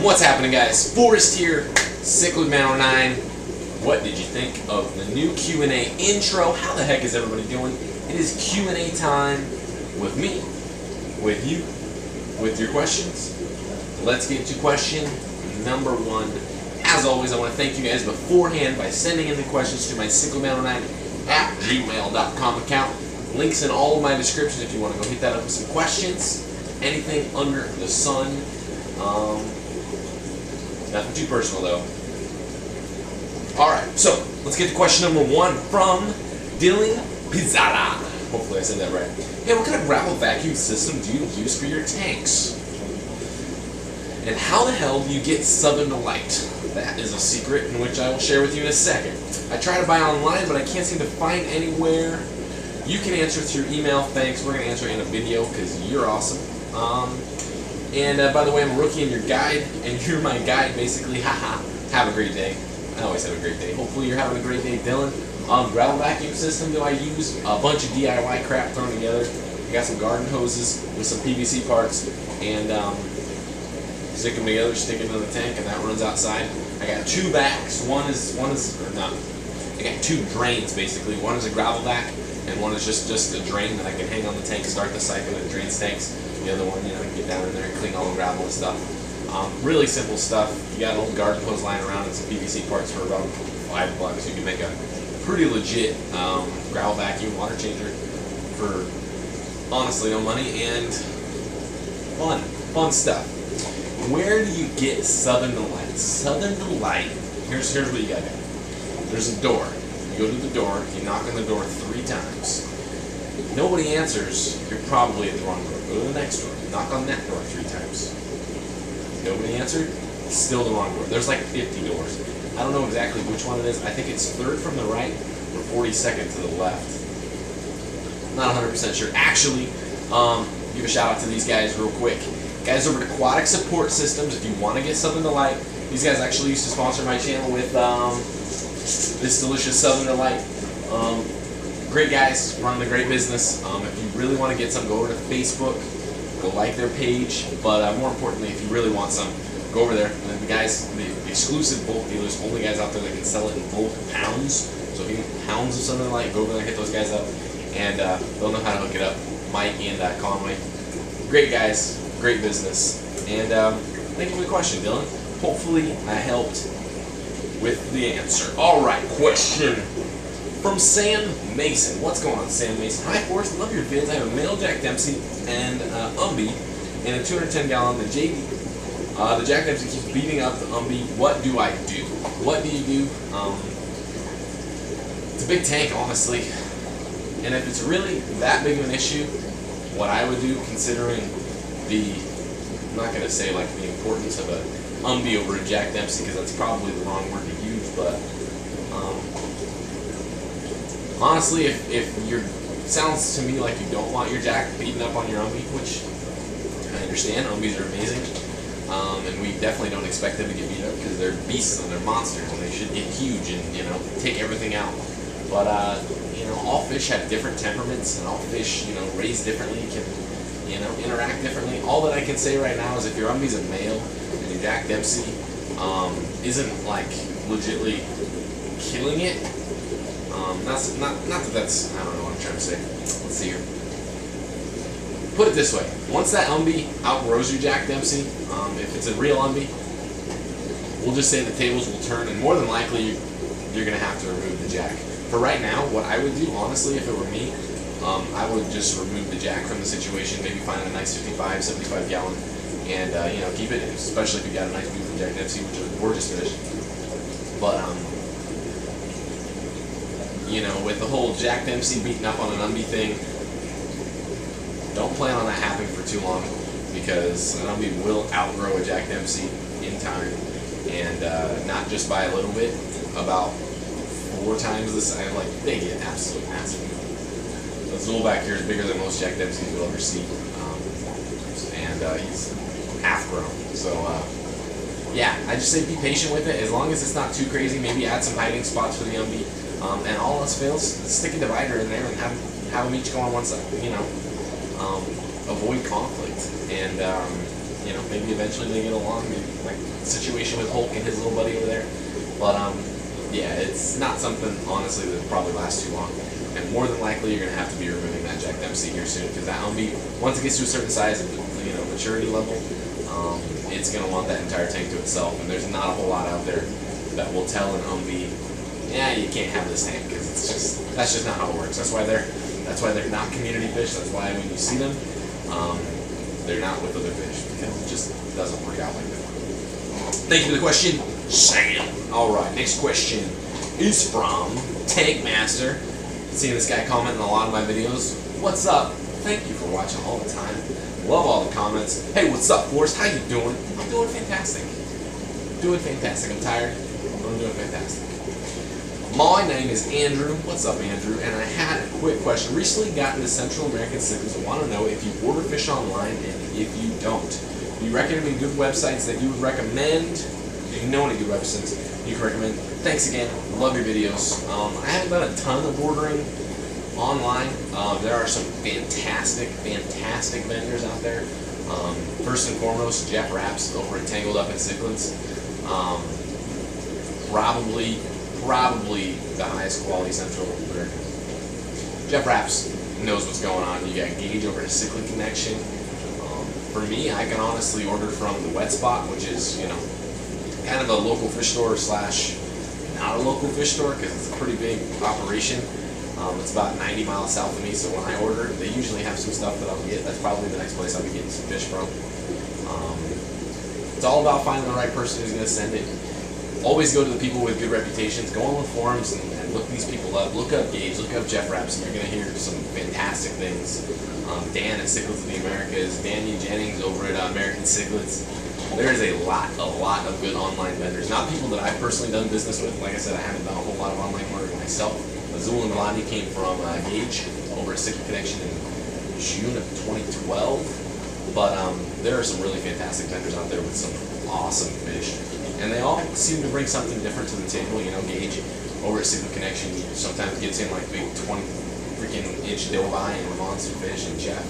What's happening, guys? Forrest here, Cyclid Man 09. What did you think of the new Q&A intro? How the heck is everybody doing? It is Q&A time with me, with you, with your questions. Let's get to question number one. As always, I want to thank you guys beforehand by sending in the questions to my cyclidman09@gmail.com account. Links in all of my descriptions if you want to go hit that up with some questions. Anything under the sun. Nothing too personal though. Alright, so let's get to question number one from Dylan Pizzara. Hopefully I said that right. Hey, what kind of gravel vacuum system do you use for your tanks? And how the hell do you get Southern Delight? That is a secret in which I will share with you in a second. I try to buy online, but I can't seem to find anywhere. You can answer through email. Thanks. We're going to answer in a video because you're awesome. By the way, I'm a rookie and your guide, and you're my guide, basically. Haha. Have a great day. I always have a great day. Hopefully you're having a great day, Dylan. Gravel vacuum system do I use? A bunch of DIY crap thrown together. I got some garden hoses with some PVC parts, and stick them together, stick it in the tank, and that runs outside. I got two vacs. I got two drains, basically. One is a gravel vac, and one is just a drain that I can hang on the tank, start the cycle, and it drains tanks. The other one, you know, get down in there and clean all the gravel and stuff. Really simple stuff. You got an old garden hose lying around and some PVC parts for about $5. You can make a pretty legit gravel vacuum water changer for honestly no money and fun stuff. Where do you get Southern Delight? Southern Delight. Here's what you gotta do. There's a door. You go to the door. You knock on the door 3 times. If nobody answers, you're probably at the wrong door. Go to the next door. Knock on that door 3 times. If nobody answered, it's still the wrong door. There's like 50 doors. I don't know exactly which one it is. I think it's 3rd from the right or 42nd to the left. Not 100% sure. Actually, give a shout out to these guys real quick. Guys over at Aquatic Support Systems, if you want to get Southern Delight, these guys actually used to sponsor my channel with this delicious Southern Delight. Great guys, running a great business. If you really want to get some, go over to Facebook, go like their page. But more importantly, if you really want some, go over there. And the guys, the exclusive bulk dealers, only guys out there that can sell it in bulk pounds. So if you need pounds of Southern Delight, go over there and hit those guys up, and they'll know how to hook it up. Mike and Conway, great guys, great business. And thank you for the question, Dylan. Hopefully I helped with the answer. All right, question from Sam Mason. What's going on, Sam Mason? Hi, Forrest. Love your vids. I have a male Jack Dempsey and Umby and a 210-gallon. The Jack Dempsey keeps beating up the Umby. What do I do? What do you do? It's a big tank, honestly. And if it's really that big of an issue, what I would do, considering I'm not going to say like the importance of a Umby over a Jack Dempsey because that's probably the wrong word to use, but honestly, if sounds to me like you don't want your Jack beating up on your Umby, which I understand, Umbies are amazing, and we definitely don't expect them to get beat up because they're beasts and they're monsters and they should get huge and, you know, take everything out. But you know, all fish have different temperaments, and all fish, you know, raise differently, can, you know, interact differently. All that I can say right now is if your Umby's a male and your Jack Dempsey isn't like legitly killing it. Not that that's, I don't know what I'm trying to say. Let's see here. Put it this way. Once that Umby outgrows your Jack Dempsey, if it's a real Umby, we'll just say the tables will turn, and more than likely you're going to have to remove the Jack. For right now, what I would do, honestly, if it were me, I would just remove the Jack from the situation, maybe find a nice 55, 75 gallon, and you know, keep it, especially if you got a nice beautiful Jack Dempsey, which is a gorgeous fish. But you know, with the whole Jack Dempsey beating up on an Umby thing, don't plan on that happening for too long, because an Umby will outgrow a Jack Dempsey in time, and not just by a little bit, about 4 times the size. Like, they get absolutely massive. This little back here is bigger than most Jack Dempseys you'll ever see, and he's half grown. So yeah, I just say be patient with it. As long as it's not too crazy, maybe add some hiding spots for the Umby. And all else fails, stick a divider in there and have them each go on one side, you know, avoid conflict. And you know, maybe eventually they get along, maybe like the situation with Hulk and his little buddy over there. But yeah, it's not something honestly that probably lasts too long. And more than likely, you're gonna have to be removing that Jack Dempsey here soon, because that Humvee, once it gets to a certain size and maturity level, it's gonna want that entire tank to itself. And there's not a whole lot out there that will tell an Humvee, yeah, you can't have this tank, because that's just not how it works. That's why they're not community fish. That's why when you see them, they're not with other fish, because it just doesn't work out like that. Thank you for the question, Sam. All right, next question is from Tank Master. Seeing this guy comment in a lot of my videos. What's up? Thank you for watching all the time. Love all the comments. Hey, what's up, Forrest? How you doing? I'm doing fantastic. Doing fantastic. I'm tired. I'm doing fantastic. My name is Andrew. What's up, Andrew? And I had a quick question. Recently got into Central American cichlids. I want to know if you order fish online and if you don't. Do you recommend any good websites that you would recommend? If you know any good websites you can recommend. Thanks again. Love your videos. I haven't done a ton of ordering online. There are some fantastic vendors out there. First and foremost, Jeff Rapps over at Tangled Up in Cichlids. Probably the highest quality Central American. Jeff Rapps knows what's going on. You got Gage over at Cichlid Connection. For me, I can honestly order from the Wet Spot, which is, you know, kind of a local fish store slash not a local fish store, because it's a pretty big operation. It's about 90 miles south of me, so when I order, they usually have some stuff that I'll get. That's probably the next place I'll be getting some fish from. It's all about finding the right person who's going to send it. Always go to the people with good reputations. Go on the forums and look these people up. Look up Gage, look up Jeff Rapps, and you're going to hear some fantastic things. Dan at Cichlids of the Americas, Danny Jennings over at American Cichlids. There is a lot of good online vendors. Not people that I've personally done business with. Like I said, I haven't done a whole lot of online ordering myself. Azul and Melanie came from Gage over at Cichlid Connection in June of 2012. But there are some really fantastic vendors out there with some awesome fish. And they all seem to bring something different to the table. You know, Gage over at Cichlid Connection sometimes gets in like big 20 freaking inch dilbi and monster fish, and Jeff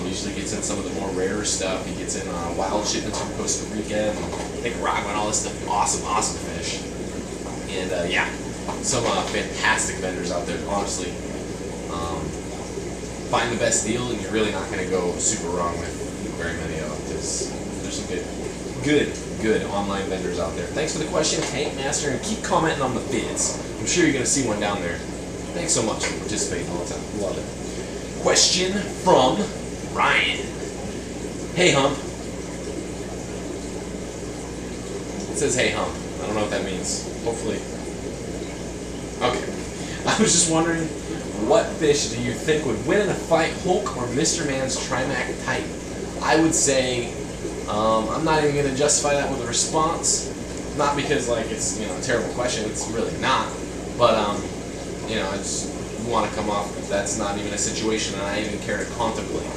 usually gets in some of the more rarer stuff. He gets in wild shipments from Costa Rica and Nicaragua and all this stuff. Awesome fish. And yeah, some fantastic vendors out there. Honestly, find the best deal, and you're really not going to go super wrong with very many of them, because there's some good online vendors out there. Thanks for the question, Tank Master, and keep commenting on the vids. I'm sure you're going to see one down there. Thanks so much for participating all the time. Love it. Question from Ryan. Hey, Hump. It says hey, Hump. I don't know what that means. Hopefully. Okay. I was just wondering, what fish do you think would win in a fight, Hulk or Mr. Man's Trimac Titan? I would say, I'm not even going to justify that with a response. Not because like it's, you know, a terrible question. It's really not. But you know, I just want to come off that that's not even a situation that I even care to contemplate.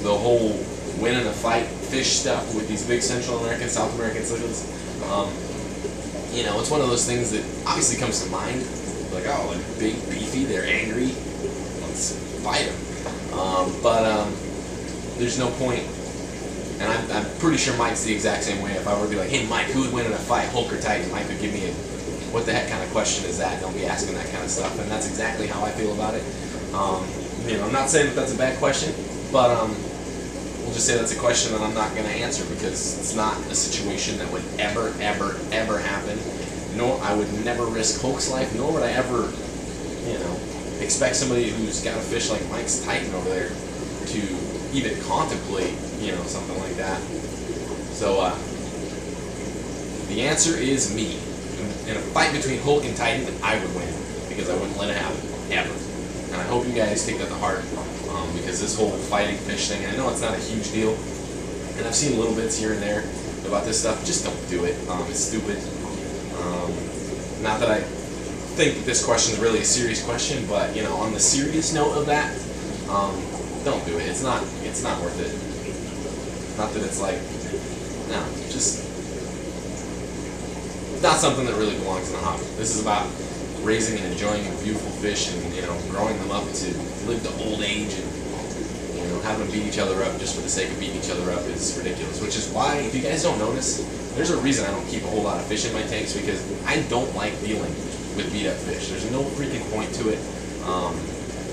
The whole win in a fight fish stuff with these big Central American, South American cichlids, you know, it's one of those things that obviously comes to mind. Like, oh, like big, beefy, they're angry, let's fight them. But there's no point, and I'm pretty sure Mike's the exact same way. If I were to be like, hey Mike, who would win in a fight, Hulk or Titan? Mike would give me a, what the heck kind of question is that? Don't be asking that kind of stuff. And that's exactly how I feel about it. You know, I'm not saying that that's a bad question, but we'll just say that's a question that I'm not going to answer, because it's not a situation that would ever happen. Nor I would never risk Hulk's life, nor would I ever, you know, expect somebody who's got a fish like Mike's Titan over there to even contemplate, you know, something like that. So the answer is me. In a fight between Hulk and Titan, I would win, because I wouldn't let it happen, ever. And I hope you guys take that to heart, because this whole fighting fish thing, I know it's not a huge deal, and I've seen little bits here and there about this stuff. Just don't do it. It's stupid. Not that I think that this question is really a serious question, but you know, on the serious note of that, don't do it. It's not worth it. Not that it's like, no, just not something that really belongs in a hobby. This is about raising and enjoying beautiful fish, and you know, growing them up to live to old age, and you know, having them beat each other up just for the sake of beating each other up is ridiculous. Which is why, if you guys don't notice, there's a reason I don't keep a whole lot of fish in my tanks, because I don't like dealing with beat up fish. There's no freaking point to it.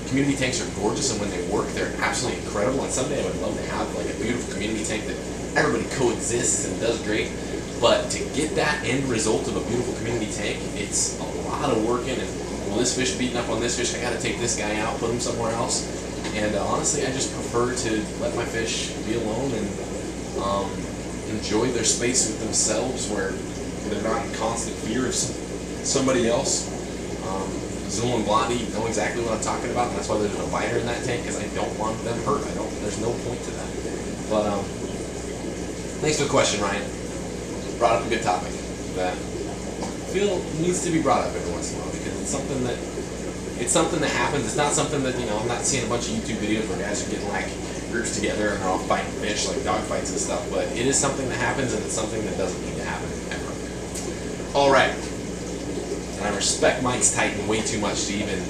Community tanks are gorgeous, and when they work, they're absolutely incredible. And someday I would love to have like a beautiful community tank that everybody coexists and does great. But to get that end result of a beautiful community tank, it's a lot of working. And well, this fish beating up on this fish, I got to take this guy out, put him somewhere else. And honestly, I just prefer to let my fish be alone and enjoy their space with themselves, where they're not in constant fear of somebody else. Zul and Blondie know exactly what I'm talking about, and that's why there's a divider in that tank, because I don't want them hurt. There's no point to that. But thanks for the question, Ryan. Brought up a good topic that I feel needs to be brought up every once in a while, because it's something that happens. It's not something that, you know, I'm not seeing a bunch of YouTube videos where guys are getting like groups together and they're all fighting fish, like dog fights and stuff, but it is something that happens, and it's something that doesn't need to happen ever. Alright. And I respect Mike's Titan way too much to even,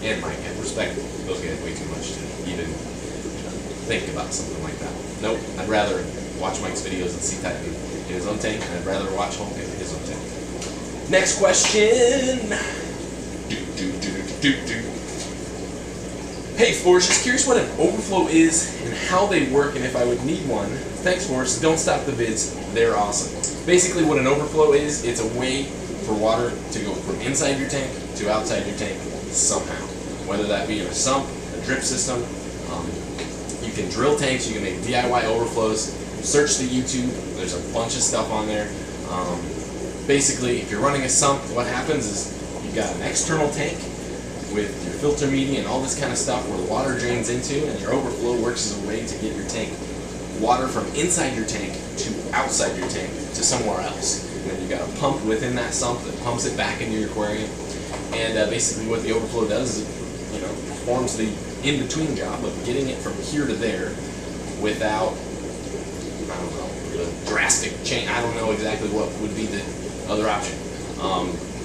and Mike, I respect those guys way too much to even think about something like that. Nope, I'd rather watch Mike's videos and see Titan in his own tank, and I'd rather watch Home in his own tank. Next question! Hey Forrest, just curious what an overflow is and how they work and if I would need one. Thanks Forrest, don't stop the vids, they're awesome. Basically what an overflow is, it's a way for water to go from inside your tank to outside your tank somehow. Whether that be in a sump, a drip system, you can drill tanks, you can make DIY overflows. Search the YouTube, there's a bunch of stuff on there. Basically, if you're running a sump, what happens is you've got an external tank with your filter media and all this kind of stuff where the water drains into, and your overflow works as a way to get your tank water from inside your tank to outside your tank to somewhere else. And then you've got a pump within that sump that pumps it back into your aquarium. And basically what the overflow does is it, you know, performs the in-between job of getting it from here to there without, I don't know, the drastic change. I don't know exactly what would be the other option.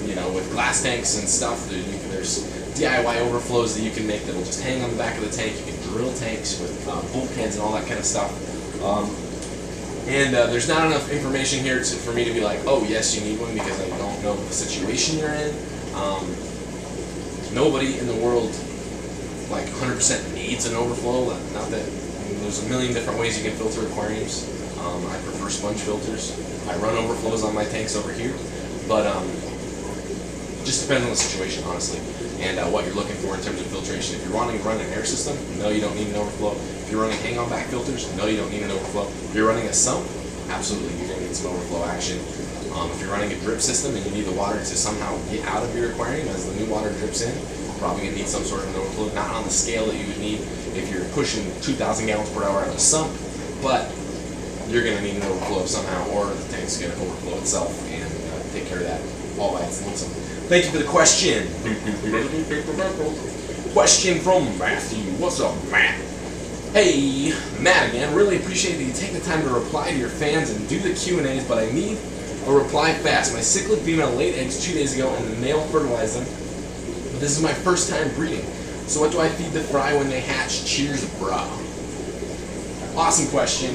You know, with glass tanks and stuff, there's DIY overflows that you can make that will just hang on the back of the tank. You can drill tanks with bulkheads and all that kind of stuff. There's not enough information here for me to be like, oh yes, you need one, because I don't know the situation you're in. Nobody in the world like 100% needs an overflow. Not that, I mean, there's a million different ways you can filter aquariums. I prefer sponge filters. I run overflows on my tanks over here, but just depends on the situation, honestly, and what you're looking for in terms of filtration. If you're wanting to run an air system, no, you don't need an overflow. If you're running hang-on back filters, no, you don't need an overflow. If you're running a sump, absolutely, you're going to need some overflow action. If you're running a drip system and you need the water to somehow get out of your aquarium as the new water drips in, you're probably going to need some sort of an overflow, not on the scale that you would need if you're pushing 2,000 gallons per hour out of a sump, but you're going to need an overflow somehow, or the tank's going to overflow itself and take care of that all by its lonesome. Thank you for the question. Question from Matthew. What's up, Matt? Hey, Matt again. Really appreciate that you take the time to reply to your fans and do the Q&As, but I need a reply fast. My cichlid female laid eggs 2 days ago and the male fertilized them, but this is my first time breeding. So what do I feed the fry when they hatch? Cheers, brah. Awesome question.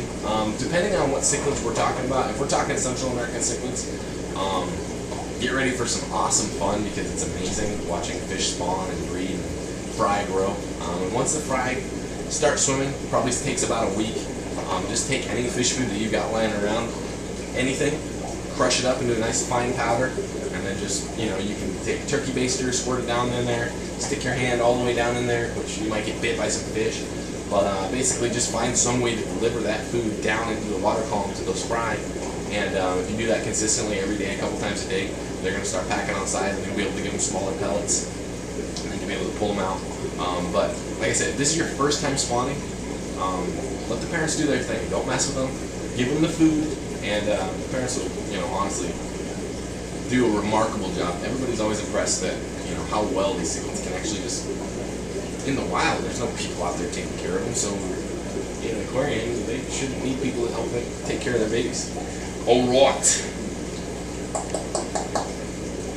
Depending on what cichlids we're talking about, if we're talking Central American cichlids, get ready for some awesome fun, because it's amazing watching fish spawn and breed and fry grow. And once the fry start swimming, probably takes about a week. Just take any fish food that you've got lying around, anything, crush it up into a nice fine powder, and then just, you know, you can take a turkey baster, squirt it down in there, stick your hand all the way down in there, which you might get bit by some fish. But basically just find some way to deliver that food down into the water column to those fry. And if you do that consistently every day, a couple times a day, they're going to start packing on size, and you'll be able to give them smaller pellets, and then you'll be able to pull them out. But like I said, if this is your first time spawning, let the parents do their thing. Don't mess with them. Give them the food, and the parents will, you know, honestly do a remarkable job. Everybody's always impressed that, you know, how well these cichlids can actually just, in the wild, there's no people out there taking care of them, so in an aquarium, they shouldn't need people to help them take care of their babies. Alright.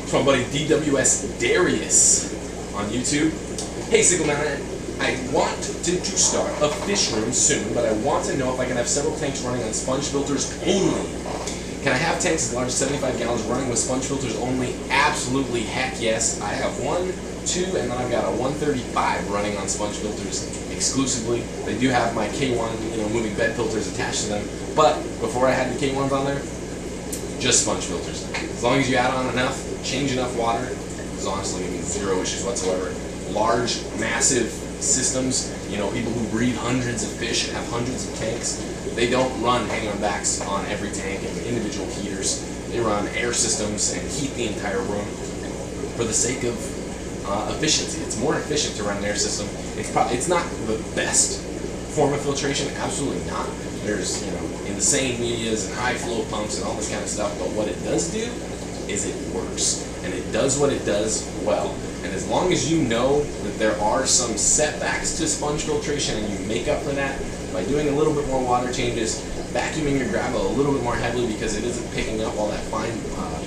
It's my buddy DWS Darius on YouTube. Hey, Sickleman, I want to start a fish room soon, but I want to know if I can have several tanks running on sponge filters only. Can I have tanks as large as 75 gallons running with sponge filters only? Absolutely, heck yes. I have 1, 2, and then I've got a 135 running on sponge filters exclusively. They do have my K1, moving bed filters attached to them. But before I had the K1s on there, just sponge filters. As long as you add on enough, change enough water, it's honestly going to be zero issues whatsoever. Large, massive systems, people who breed hundreds of fish and have hundreds of tanks, they don't run hang-on backs on every tank and individual heaters. They run air systems and heat the entire room for the sake of efficiency. It's more efficient to run an air system. It's not the best form of filtration, absolutely not. There's, insane medias and high flow pumps and all this kind of stuff, but what it does do is it works. And it does what it does well. And as long as you know that there are some setbacks to sponge filtration and you make up for that by doing a little bit more water changes, vacuuming your gravel a little bit more heavily because it isn't picking up all that fine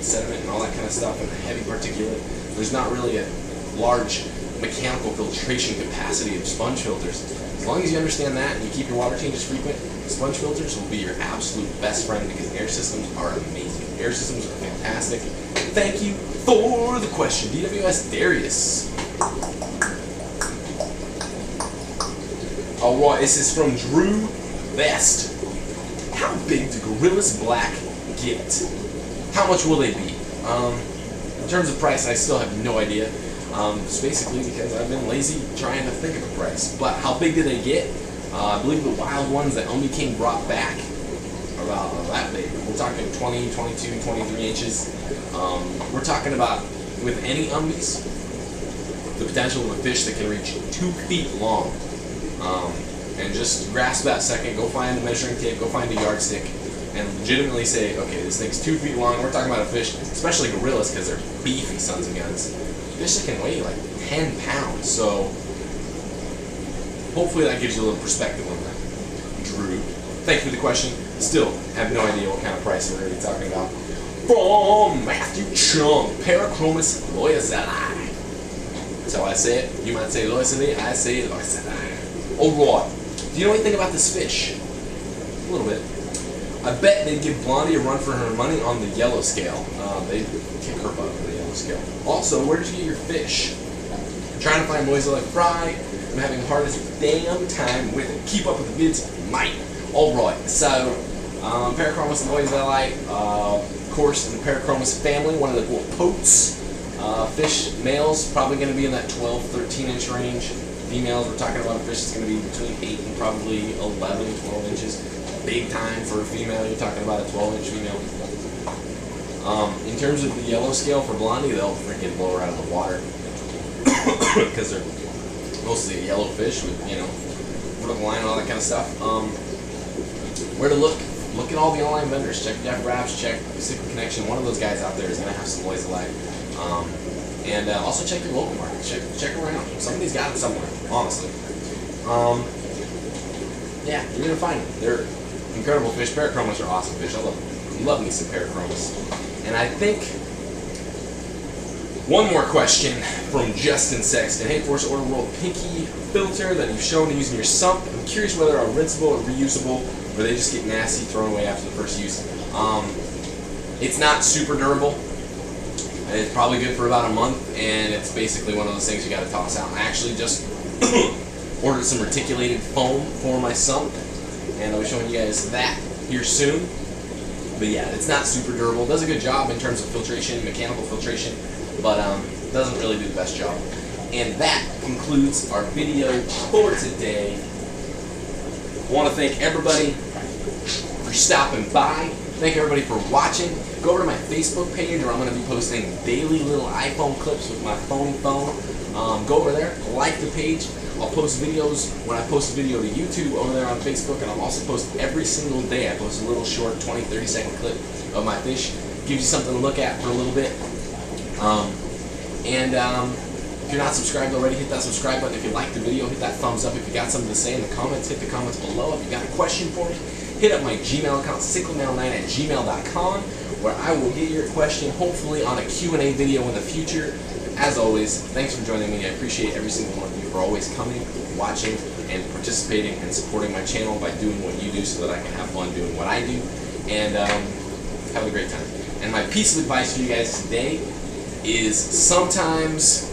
sediment and all that kind of stuff and the heavy particulate, there's not really a large mechanical filtration capacity of sponge filters. As long as you understand that and you keep your water changes frequent, sponge filters will be your absolute best friend because air systems are amazing. Air systems are fantastic. Thank you for the question, DWS Darius. Alright, this is from Drew Vest. How big do Gorillas Black get? How much will they be? In terms of price, I still have no idea. It's basically because I've been lazy trying to think of a price. But how big do they get? I believe the wild ones that Omni King brought back are about that big. We're talking 20, 22, 23 inches. We're talking about, with any umbies, the potential of a fish that can reach 2 feet long. And just grasp that second, go find a measuring tape, go find a yardstick, and legitimately say, okay, this thing's 2 feet long. We're talking about a fish, especially gorillas, because they're beefy sons of guns. Fish that can weigh like 10 pounds. So hopefully that gives you a little perspective on that. Drew, thank you for the question. Still have no idea what kind of price we're going to be talking about. From Matthew Chung, Parachromis loyazeli. That's how I say it. You might say loyazeli, I say loyazeli. Alright, do you know anything about this fish? A little bit. I bet they'd give Blondie a run for her money on the yellow scale. They'd kick her butt on the yellow scale. Also, where did you get your fish? I'm trying to find loyazeli fry. I'm having the hardest damn time with it. Keep up with the vids, mate. Alright, so Parachromis loyazeli, of course, in the Parachromis family, one of the little potes. Fish males probably going to be in that 12, 13 inch range. Females, we're talking about a fish that's going to be between 8 and probably 11, 12 inches. Big time for a female, you're talking about a 12-inch female. In terms of the yellow scale for Blondie, they'll freaking blow her out of the water. Because they're mostly a yellow fish with, vertical line and all that kind of stuff. Where to look? Look at all the online vendors. Check Jeff Raps, check Pacific Connection. One of those guys out there is going to have some loyazeli. And also check your local market. Check around. Somebody's got it somewhere, honestly. Yeah, you're going to find them. They're incredible fish. Parachromis are awesome fish. I love me some Parachromis. And I think one more question from Justin Sexton. Hey, Force Order World Pinky filter that you've shown to use in your sump. I'm curious whether are rinsable or reusable, or they just get nasty, thrown away after the first use. It's not super durable. It's probably good for about a month, and it's basically one of those things you got to toss out. I actually just ordered some reticulated foam for my sump, and I'll be showing you guys that here soon. But yeah, it's not super durable. It does a good job in terms of filtration, mechanical filtration, but doesn't really do the best job. And that concludes our video for today. I want to thank everybody for stopping by. Thank everybody for watching. Go over to my Facebook page where I'm going to be posting daily little iPhone clips with my phone. Go over there, like the page. I'll post videos when I post a video to YouTube over there on Facebook, and I'll also post every single day. I post a little short 20, 30-second clip of my fish. Gives you something to look at for a little bit. If you're not subscribed already, hit that subscribe button. If you liked the video, hit that thumbs up. If you got something to say in the comments, hit the comments below. If you got a question for me, hit up my Gmail account, cyclemail9@gmail.com, where I will get your question, hopefully on a Q&A video in the future. As always, thanks for joining me. I appreciate every single one of you for always coming, watching, and participating and supporting my channel by doing what you do so that I can have fun doing what I do. And have a great time. And my piece of advice for you guys today is sometimes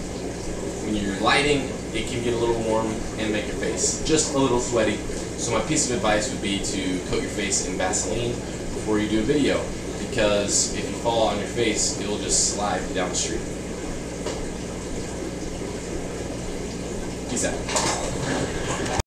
when you're lighting, it can get a little warm and make your face just a little sweaty. So my piece of advice would be to coat your face in Vaseline before you do a video, because if you fall on your face, it'll just slide down the street. Peace out.